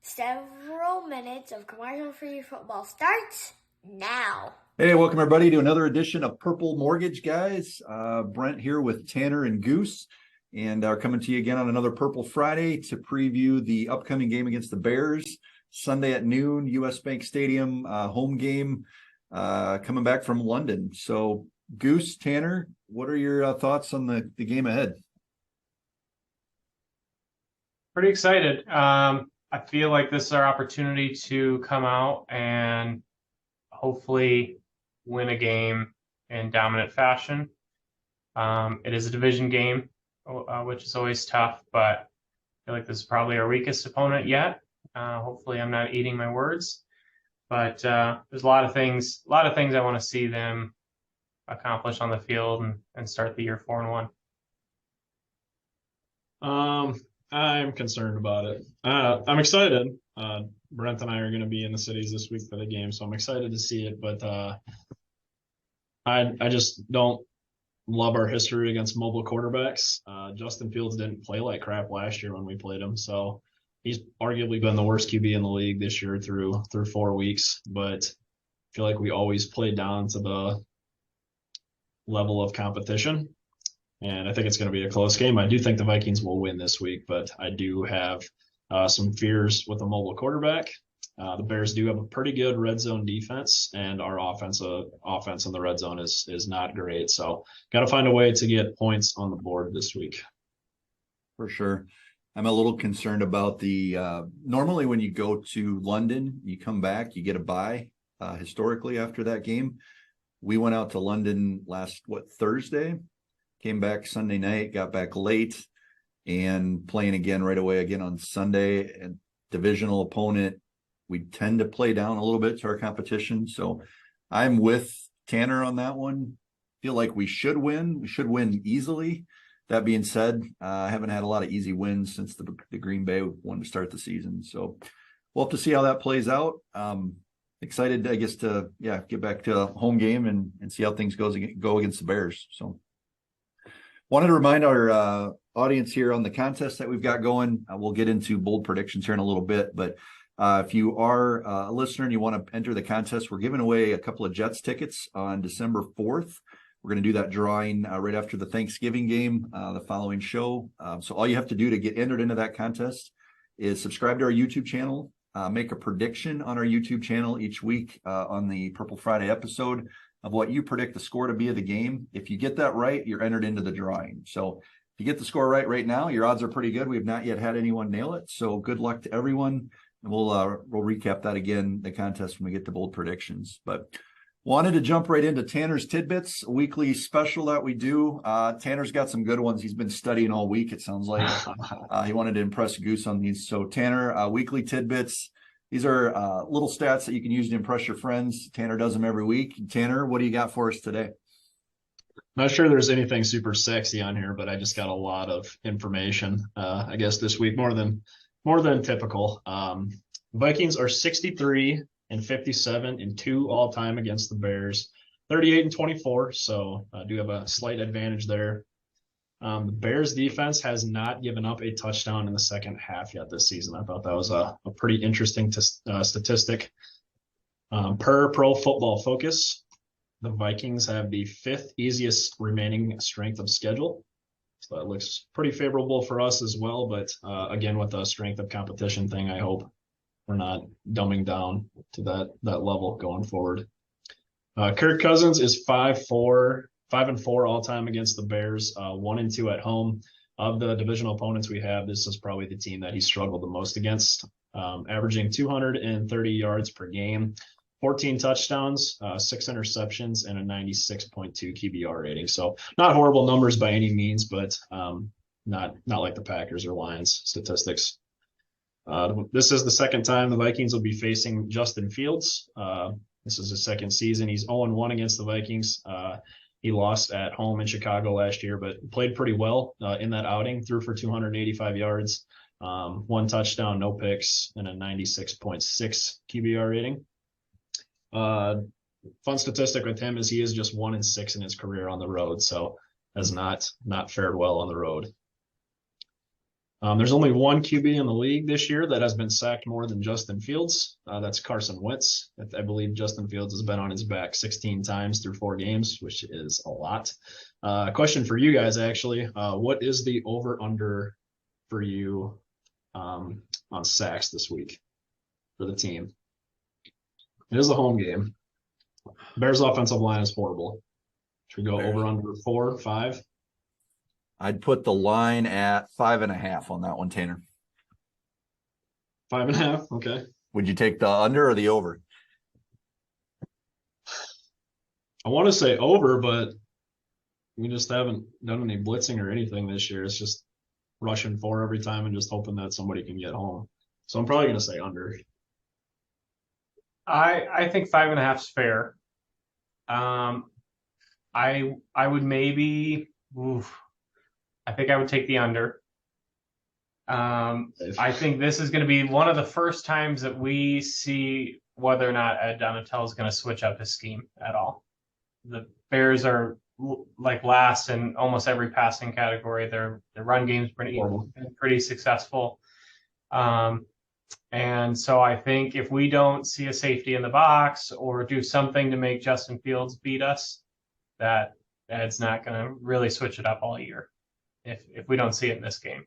Several minutes of commercial-free football starts now. Hey, welcome everybody to another edition of Purple Mortgage, guys. Brent here with Tanner and Goose, and coming to you again on another Purple Friday to preview the upcoming game against the Bears. Sunday at noon, US Bank Stadium, home game, coming back from London. So, Goose, Tanner, what are your thoughts on the game ahead? Pretty excited. I feel like this is our opportunity to come out and hopefully win a game in dominant fashion. It is a division game, which is always tough, but I feel like this is probably our weakest opponent yet. Hopefully I'm not eating my words, but there's a lot of things I want to see them accomplish on the field and start the year 4-1. I'm concerned about it. I'm excited. Brent and I are going to be in the cities this week for the game, so I'm excited to see it. But I just don't love our history against mobile quarterbacks. Justin Fields didn't play like crap last year when we played him, so he's arguably been the worst QB in the league this year through 4 weeks. But I feel like we always play down to the level of competition. And I think it's going to be a close game. I do think the Vikings will win this week, but I do have some fears with a mobile quarterback. The Bears do have a pretty good red zone defense, and our offense in the red zone is not great. So got to find a way to get points on the board this week. For sure. I'm a little concerned about the normally when you go to London, you come back, you get a bye historically after that game. We went out to London Thursday? Came back Sunday night, got back late, and playing again right away again on Sunday. And divisional opponent, we tend to play down a little bit to our competition. So I'm with Tanner on that one. Feel like we should win. We should win easily. That being said, I haven't had a lot of easy wins since the Green Bay one to start the season. So we'll have to see how that plays out. Excited, I guess, to get back to a home game and see how things go against the Bears. So. Wanted to remind our audience here on the contest that we've got going. We'll get into bold predictions here in a little bit, but if you are a listener and you want to enter the contest, we're giving away a couple of Jets tickets on December 4th. We're going to do that drawing right after the Thanksgiving game, the following show. So all you have to do to get entered into that contest is subscribe to our YouTube channel, make a prediction on our YouTube channel each week on the Purple Friday episode of what you predict the score to be of the game. If you get that right, you're entered into the drawing. So if you get the score right now, your odds are pretty good. We have not yet had anyone nail it. So good luck to everyone. And we'll recap that again, the contest, when we get to bold predictions. But wanted to jump right into Tanner's Tidbits, a weekly special that we do. Tanner's got some good ones. He's been studying all week, it sounds like. He wanted to impress Goose on these. So Tanner, weekly Tidbits. These are little stats that you can use to impress your friends. Tanner does them every week. Tanner, what do you got for us today? Not sure there's anything super sexy on here, but I just got a lot of information, I guess, this week, more than typical. Vikings are 63-57 in 2 all-time against the Bears, 38-24, so I do have a slight advantage there. The Bears defense has not given up a touchdown in the second half yet this season. I thought that was a pretty interesting statistic. Per Pro Football Focus, the Vikings have the 5th easiest remaining strength of schedule. So that looks pretty favorable for us as well. But again, with the strength of competition thing, I hope we're not dumbing down to that level going forward. Kirk Cousins is 5-4 all time against the Bears, 1-2 at home. Of the divisional opponents we have, this is probably the team that he struggled the most against, averaging 230 yards per game, 14 touchdowns, 6 interceptions, and a 96.2 QBR rating. So not horrible numbers by any means, but not like the Packers or Lions statistics. This is the second time the Vikings will be facing Justin Fields. This is his second season. He's 0-1 against the Vikings. He lost at home in Chicago last year, but played pretty well in that outing, threw for 285 yards, 1 touchdown, no picks, and a 96.6 QBR rating. Fun statistic with him is he is just 1-6 in his career on the road, so has not fared well on the road. There's only one QB in the league this year that has been sacked more than Justin Fields. That's Carson Wentz. I believe Justin Fields has been on his back 16 times through 4 games, which is a lot. Question for you guys, actually. What is the over-under for you on sacks this week for the team? It is a home game. Bears offensive line is horrible. Should we go over under 4, 5? I'd put the line at 5.5 on that one, Tanner. 5.5. Okay. Would you take the under or the over? I want to say over, but we just haven't done any blitzing or anything this year. It's just rushing 4 every time and just hoping that somebody can get home. So I'm probably going to say under. I think 5.5 is fair. I would maybe. I think I would take the under. I think this is going to be one of the first times that we see whether or not Ed Donatel is going to switch up his scheme at all. The Bears are like last in almost every passing category. Their run game's pretty successful. And so I think if we don't see a safety in the box or do something to make Justin Fields beat us, that Ed's not going to really switch it up all year. If we don't see it in this game.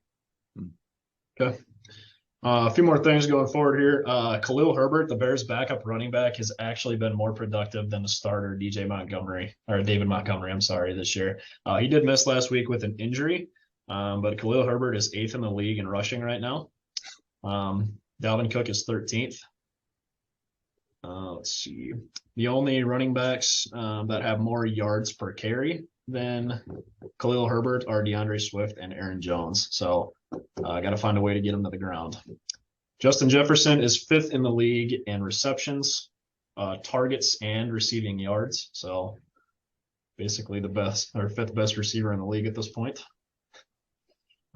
Okay. A few more things going forward here. Khalil Herbert, the Bears' backup running back, has actually been more productive than the starter, David Montgomery, this year. He did miss last week with an injury, but Khalil Herbert is 8th in the league in rushing right now. Dalvin Cook is 13th. Let's see. The only running backs that have more yards per carry than Khalil Herbert are DeAndre Swift and Aaron Jones. So I got to find a way to get him to the ground. Justin Jefferson is 5th in the league in receptions, targets, and receiving yards. So basically the best or 5th best receiver in the league at this point.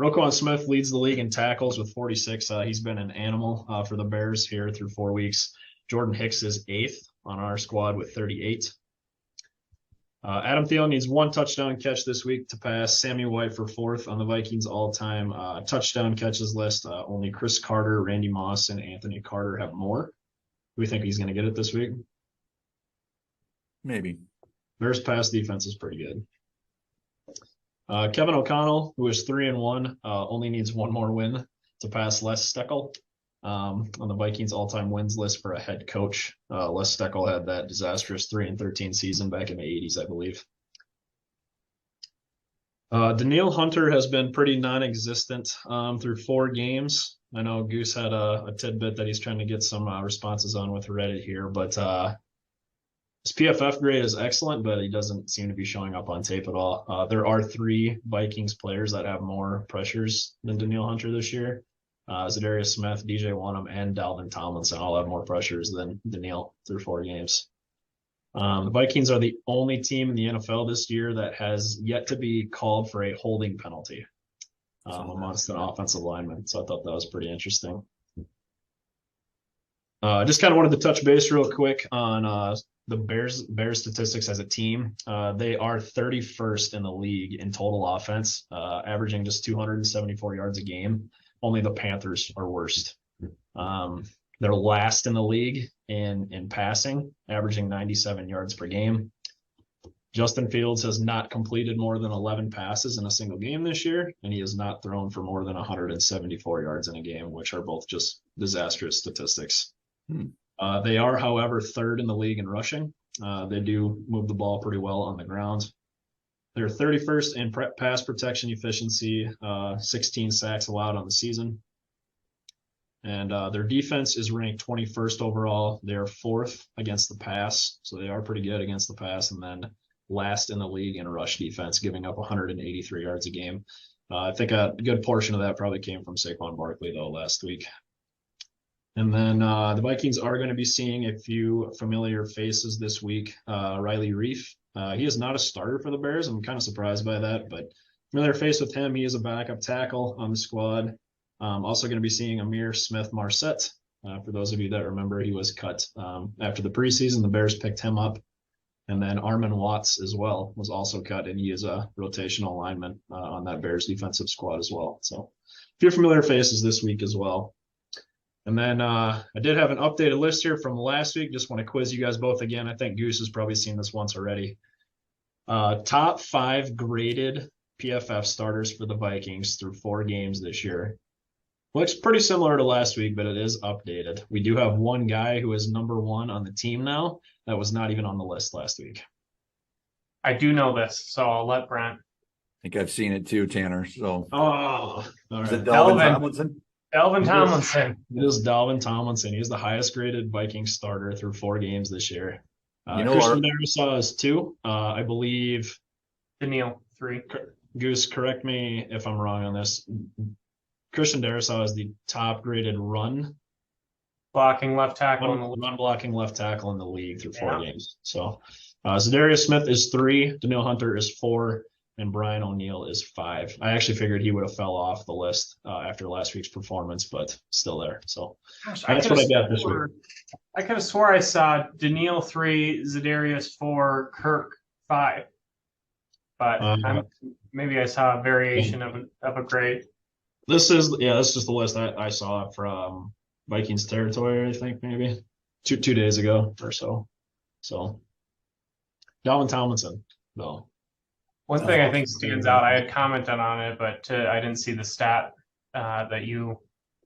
Roquan Smith leads the league in tackles with 46. He's been an animal for the Bears here through 4 weeks. Jordan Hicks is 8th on our squad with 38. Adam Thielen needs 1 touchdown catch this week to pass Sammy White for 4th on the Vikings all-time touchdown catches list. Only Chris Carter, Randy Moss, and Anthony Carter have more. Do we think he's going to get it this week? Maybe. Bears pass defense is pretty good. Kevin O'Connell, who is 3-1, only needs 1 more win to pass Les Steckel on the Vikings all-time wins list for a head coach. Les Steckel had that disastrous 3-13 season back in the 80s, I believe. Danielle Hunter has been pretty non-existent through 4 games. I know Goose had a tidbit that he's trying to get some responses on with Reddit here, but his PFF grade is excellent, but he doesn't seem to be showing up on tape at all. There are 3 Vikings players that have more pressures than Danielle Hunter this year. Zadarius Smith, DJ Wonnum, and Dalvin Tomlinson all have more pressures than Danielle through 4 games. The Vikings are the only team in the NFL this year that has yet to be called for a holding penalty amongst an offensive lineman. So I thought that was pretty interesting. Just kind of wanted to touch base real quick on the Bears statistics as a team. They are 31st in the league in total offense, averaging just 274 yards a game. Only the Panthers are worst. They're last in the league in passing, averaging 97 yards per game. Justin Fields has not completed more than 11 passes in a single game this year, and he has not thrown for more than 174 yards in a game, which are both just disastrous statistics. They are, however, 3rd in the league in rushing. They do move the ball pretty well on the ground. They're 31st in pass protection efficiency, 16 sacks allowed on the season. And their defense is ranked 21st overall. They are 4th against the pass, so they are pretty good against the pass. And then last in the league in rush defense, giving up 183 yards a game. I think a good portion of that probably came from Saquon Barkley, though, last week. And then the Vikings are going to be seeing a few familiar faces this week. Riley Reif. He is not a starter for the Bears. I'm kind of surprised by that, but familiar face with him. He is a backup tackle on the squad. Also going to be seeing Amir Smith-Marset. For those of you that remember, he was cut after the preseason. The Bears picked him up. And then Armin Watts as well was also cut, and he is a rotational lineman on that Bears defensive squad as well. So few familiar faces this week as well. And then I did have an updated list here from last week. Just want to quiz you guys both again. I think Goose has probably seen this once already. Top 5 graded PFF starters for the Vikings through 4 games this year. Looks pretty similar to last week, but it is updated. We do have one guy who is number 1 on the team now that was not even on the list last week. I do know this, so I'll let Brent. I think I've seen it too, Tanner. So, all is it right. Dalvin Tomlinson? Dalvin Tomlinson. It is Dalvin Tomlinson. He's the highest graded Vikings starter through 4 games this year. You know, Christian Darrisaw is 2. I believe Daniil, 3. Goose, correct me if I'm wrong on this. Christian Darrisaw is the top graded run Blocking left tackle in the league. run blocking left tackle in the league through 4 games. So Zadarius Smith is 3, Daniil Hunter is 4, and Brian O'Neill is 5. I actually figured he would have fell off the list after last week's performance, but still there. So Gosh, that's what I got this week. I could have swore I saw Daniil 3, Zadarius 4, Kirk 5. But maybe I saw a variation of a grade. This is the list I saw from Vikings territory, I think maybe two days ago or so. So Dalvin Tomlinson, though. One thing I think stands out, I had commented on it, but I didn't see the stat that you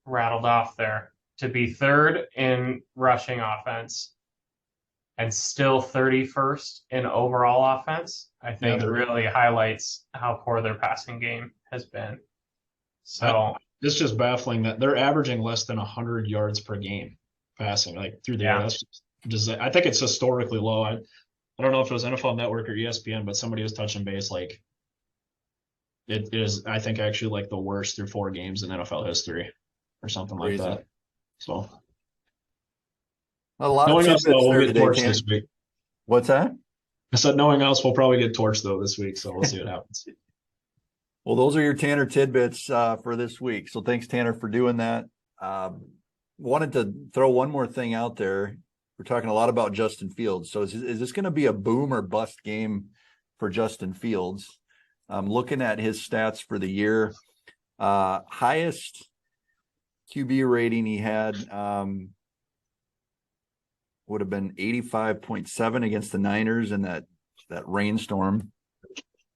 rattled off there. To be 3rd in rushing offense and still 31st in overall offense, I think really highlights how poor their passing game has been. So it's just baffling that they're averaging less than 100 yards per game passing, like through the air. That's just, I think it's historically low. I don't know if it was NFL Network or ESPN, but somebody was touching base like it is, I think, actually like the worst through 4 games in NFL history or something like that. So a lot knowing of us, though, we'll get torched Tanner. this week. What's that? I said knowing us, we'll probably get torched though this week, so we'll see what happens. Well, those are your Tanner tidbits for this week. So thanks, Tanner, for doing that. Wanted to throw one more thing out there. We're talking a lot about Justin Fields. So is this going to be a boom or bust game for Justin Fields? Looking at his stats for the year, highest QB rating he had would have been 85.7 against the Niners in that rainstorm.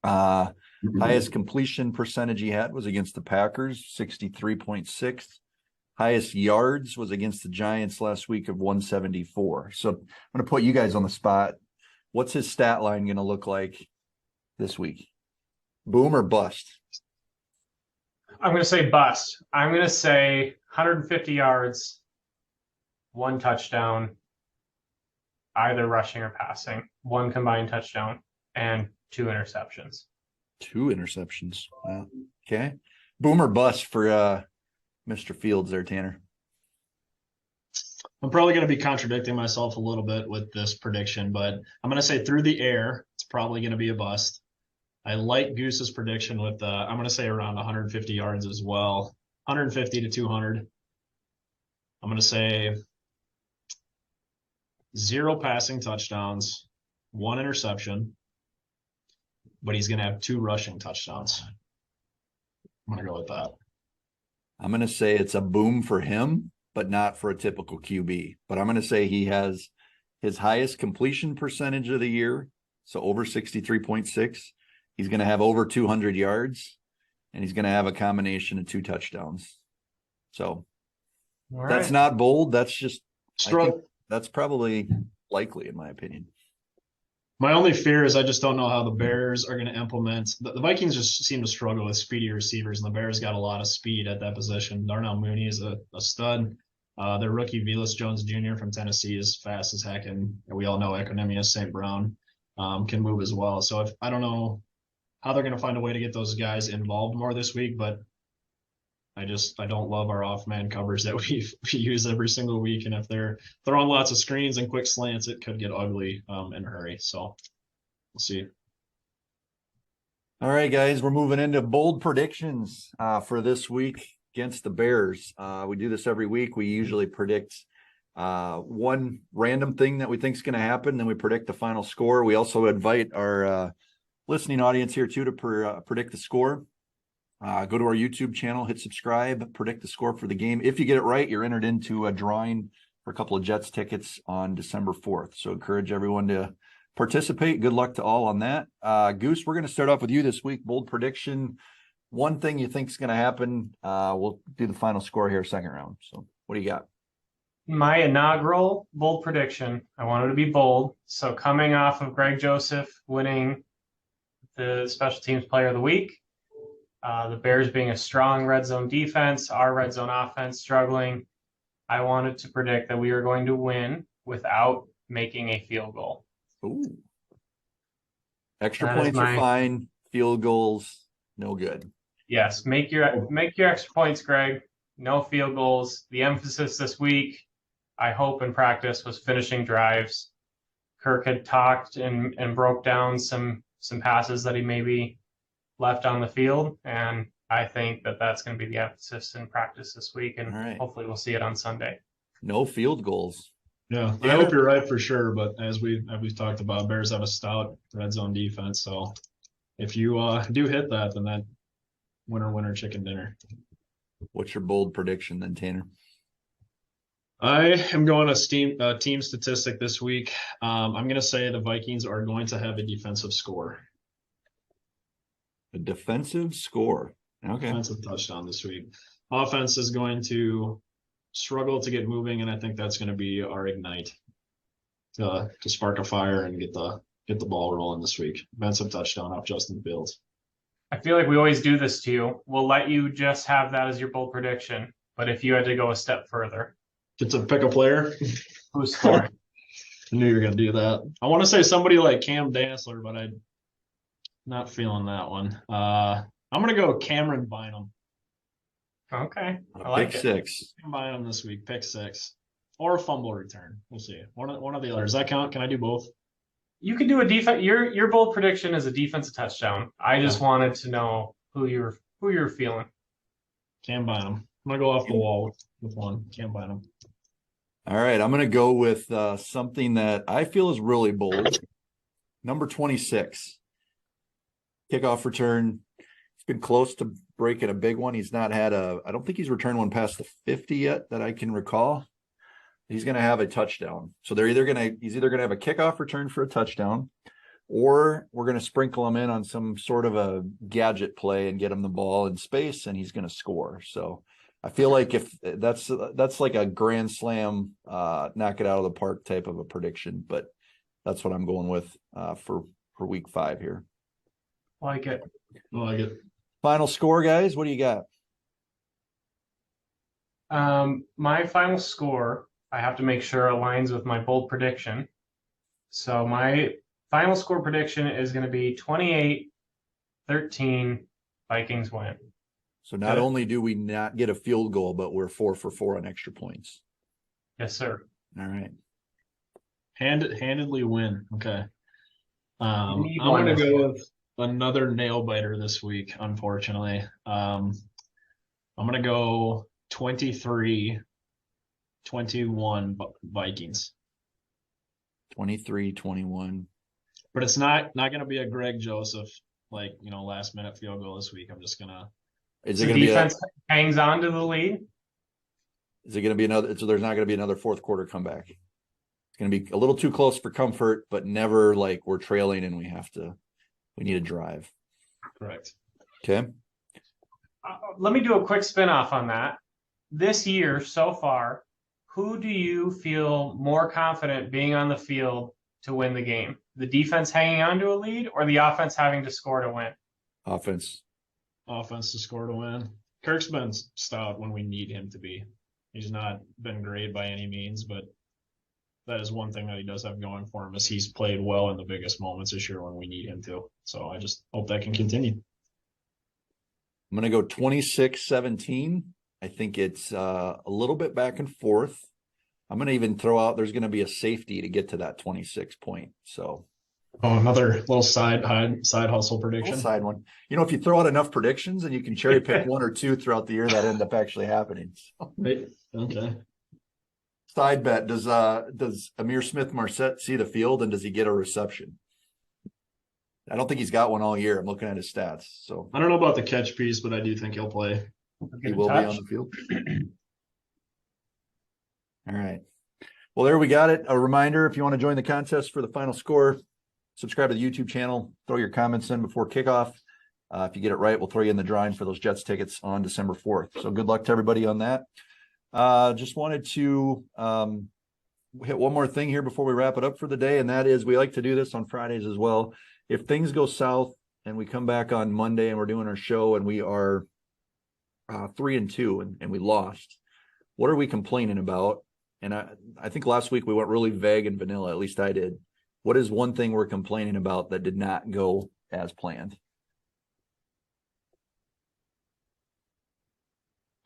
Highest completion percentage he had was against the Packers, 63.6. Highest yards was against the Giants last week of 174. So I'm going to put you guys on the spot. What's his stat line going to look like this week? Boom or bust? I'm going to say bust. I'm going to say 150 yards, 1 touchdown, either rushing or passing, 1 combined touchdown, and 2 interceptions. 2 interceptions. Wow. Okay. Boom or bust for Mr. Fields there, Tanner? I'm probably going to be contradicting myself a little bit with this prediction, but I'm going to say through the air, it's probably going to be a bust. I like Goose's prediction with, I'm going to say around 150 yards as well, 150 to 200. I'm going to say 0 passing touchdowns, 1 interception, but he's going to have 2 rushing touchdowns. I'm going to go with that. I'm going to say it's a boom for him, but not for a typical QB. But I'm going to say he has his highest completion percentage of the year, so over 63.6. He's going to have over 200 yards, and he's going to have a combination of 2 touchdowns. So that's not bold. That's just that's probably likely, in my opinion. My only fear is I just don't know how the Bears are going to implement. The Vikings just seem to struggle with speedy receivers, and the Bears got a lot of speed at that position. Darnell Mooney is a stud. Their rookie Velus Jones Jr. from Tennessee is fast as heck, and we all know Equanimeous St. Brown can move as well. So I don't know how they're going to find a way to get those guys involved more this week, but I don't love our off-man covers that we use every single week. And if they're throwing lots of screens and quick slants, it could get ugly in a hurry. So we'll see. All right, guys, we're moving into bold predictions for this week against the Bears. We do this every week. We usually predict one random thing that we think is going to happen. Then we predict the final score. We also invite our listening audience here too to predict the score. Go to our YouTube channel, hit subscribe, predict the score for the game. If you get it right, you're entered into a drawing for a couple of Jets tickets on December 4th. So encourage everyone to participate. Good luck to all on that. Goose, we're going to start off with you this week. Bold prediction. One thing you think is going to happen. We'll do the final score here, second round. So what do you got? My inaugural bold prediction. I wanted to be bold. So coming off of Greg Joseph winning the special teams player of the week, the Bears being a strong red zone defense, our red zone offense struggling, I wanted to predict that we are going to win without making a field goal. Ooh. Extra That points are fine. Field goals, no good. Yes, make your extra points, Greg. No field goals. The emphasis this week, I hope in practice, was finishing drives. Kirk had talked and broke down some passes that he maybe left on the field, and I think that that's going to be the emphasis in practice this week, and hopefully we'll see it on Sunday. No field goals. Yeah, I hope you're right for sure. But as we've talked about, Bears have a stout red zone defense. So if you do hit that, then that winner chicken dinner. What's your bold prediction then, Tanner? I am going a team statistic this week. I'm going to say the Vikings are going to have a defensive score. A defensive score. Okay. Defensive touchdown this week. Offense is going to struggle to get moving, and I think that's going to be our ignite to spark a fire and get the ball rolling this week. Defensive touchdown off Justin Fields. I feel like we always do this to you. We'll let you just have that as your bold prediction, but if you had to go a step further. Get to pick a player? Who's scoring? I knew you were going to do that. I want to say somebody like Cam Dansler, but I'm not feeling that one. I'm going to go Cameron Bynum. Okay. I like Pick it. six. Bynum this week, pick six. Or a fumble return. We'll see. One of the others. Does that count? Can I do both? You can do a defense. Your bold prediction is a defensive touchdown. I just wanted to know who you're feeling. Cam Bynum. I'm going to go off the wall with one. Cam Bynum. All right. I'm going to go with something that I feel is really bold. Number 26. Kickoff return. He's been close to breaking a big one. He's not had I don't think he's returned one past the 50 yet that I can recall. He's going to have a touchdown. So he's either going to have a kickoff return for a touchdown, or we're going to sprinkle him in on some sort of a gadget play and get him the ball in space, and he's going to score. So I feel like if that's like a grand slam, knock it out of the park type of a prediction, but that's what I'm going with for week 5 here. Like it. I like it. Final score, guys. What do you got? My final score, I have to make sure aligns with my bold prediction. So my final score prediction is going to be 28-13 Vikings win. So not only do we not get a field goal, but we're 4 for 4 on extra points. Yes, sir. All right. Handedly win. Okay. I'm going to go with another nail biter this week, unfortunately. I'm going to go 23-21 Vikings. 23-21. But it's not going to be a Greg Joseph, last minute field goal this week. I'm just going to. Is it the going to defense hangs on to the lead? Is it going to be another? So there's not going to be another fourth quarter comeback. It's going to be a little too close for comfort, but never like we're trailing and we need a drive. Correct. Okay. Let me do a quick spin-off on that. This year so far, who do you feel more confident being on the field to win the game? The defense hanging on to a lead, or the offense having to score to win? Offense To score to win. Kirk's been stout when we need him to be. He's not been great by any means, but that is one thing that he does have going for him, is he's played well in the biggest moments this year when we need him to. So I just hope that can continue. I'm going to go 26-17. I think it's a little bit back and forth. I'm going to even throw out there's going to be a safety to get to that 26 point. So, another little side hustle prediction. Side one. If you throw out enough predictions and you can cherry pick one or two throughout the year, that end up actually happening. So. Okay. Side bet: Does Amir Smith-Marset see the field, and does he get a reception? I don't think he's got one all year. I'm looking at his stats. So I don't know about the catch piece, but I do think he'll play. he will be on the field. All right. Well, there we got it. A reminder, if you want to join the contest for the final score, subscribe to the YouTube channel, throw your comments in before kickoff. If you get it right, we'll throw you in the drawing for those Jets tickets on December 4th. So good luck to everybody on that. Just wanted to hit one more thing here before we wrap it up for the day, and that is we like to do this on Fridays as well. If things go south and we come back on Monday and we're doing our show and we are 3-2 and we lost, what are we complaining about? And I think last week we went really vague and vanilla, at least I did. What is one thing we're complaining about that did not go as planned?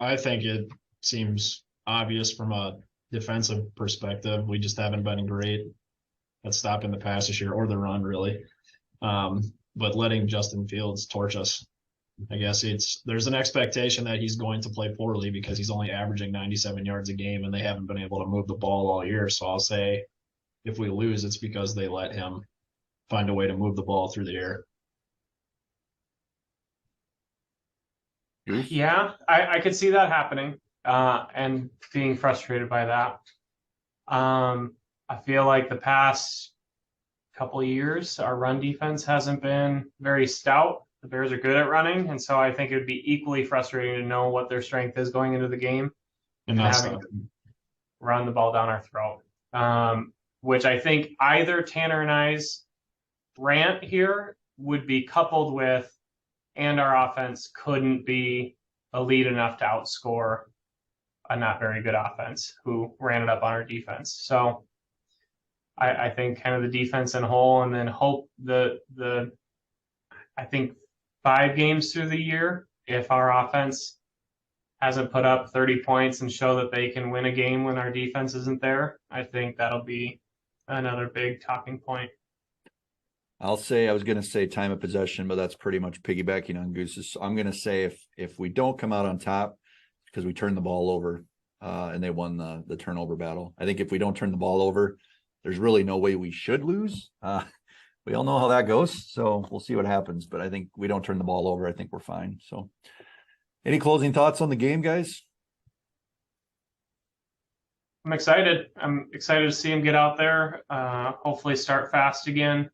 I think it seems obvious from a defensive perspective. We just haven't been great at stopping the pass this year or the run, really. But letting Justin Fields torch us, I guess there's an expectation that he's going to play poorly because he's only averaging 97 yards a game and they haven't been able to move the ball all year. So I'll say if we lose, it's because they let him find a way to move the ball through the air. Yeah, I could see that happening and being frustrated by that. I feel like the past couple of years, our run defense hasn't been very stout. The Bears are good at running, and so I think it would be equally frustrating to know what their strength is going into the game And that's having to run the ball down our throat. Which I think either Tanner and I's rant here would be coupled with, and our offense couldn't be elite enough to outscore a not very good offense who ran it up on our defense. So I think kind of the defense in whole, and then hope I think 5 games through the year, if our offense hasn't put up 30 points and show that they can win a game when our defense isn't there, I think that'll be another big talking point. I was going to say time of possession, but that's pretty much piggybacking on Goose's. So I'm going to say if we don't come out on top because we turned the ball over and they won the turnover battle. I think if we don't turn the ball over, there's really no way we should lose. We all know how that goes, so we'll see what happens. But I think we don't turn the ball over. I think we're fine. So any closing thoughts on the game, guys? I'm excited. I'm excited to see him get out there. Hopefully start fast again.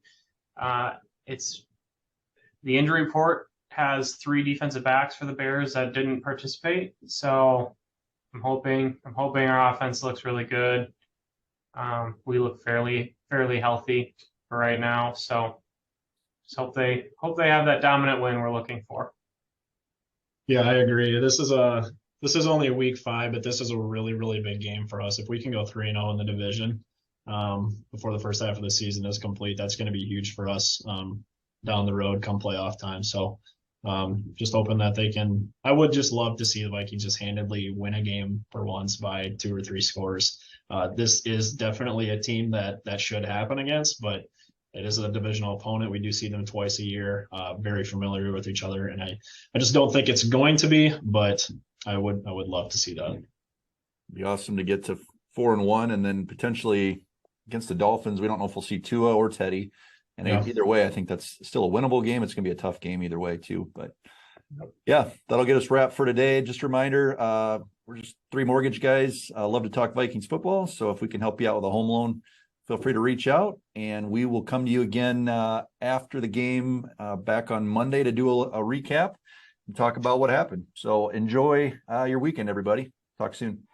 It's the injury report has 3 defensive backs for the Bears that didn't participate. So I'm hoping our offense looks really good. We look fairly healthy for right now. So just hope they have that dominant win we're looking for. Yeah, I agree. This is only week 5, but this is a really, really big game for us. If we can go 3-0 in the division before the first half of the season is complete, that's going to be huge for us down the road come playoff time. So just hoping that they can. I would just love to see the Vikings just handedly win a game for once by 2 or 3 scores. This is definitely a team that should happen against, but it is a divisional opponent. We do see them twice a year, very familiar with each other, and I just don't think it's going to be, but I would love to see that. It'd be awesome to get to 4-1 and then potentially against the Dolphins. We don't know if we'll see Tua or Teddy. And either way, I think that's still a winnable game. It's going to be a tough game either way too. But yeah, that'll get us wrapped for today. Just a reminder, we're just 3 mortgage guys. Love to talk Vikings football. So if we can help you out with a home loan, feel free to reach out. And we will come to you again after the game back on Monday to do a recap and talk about what happened. So enjoy your weekend, everybody. Talk soon.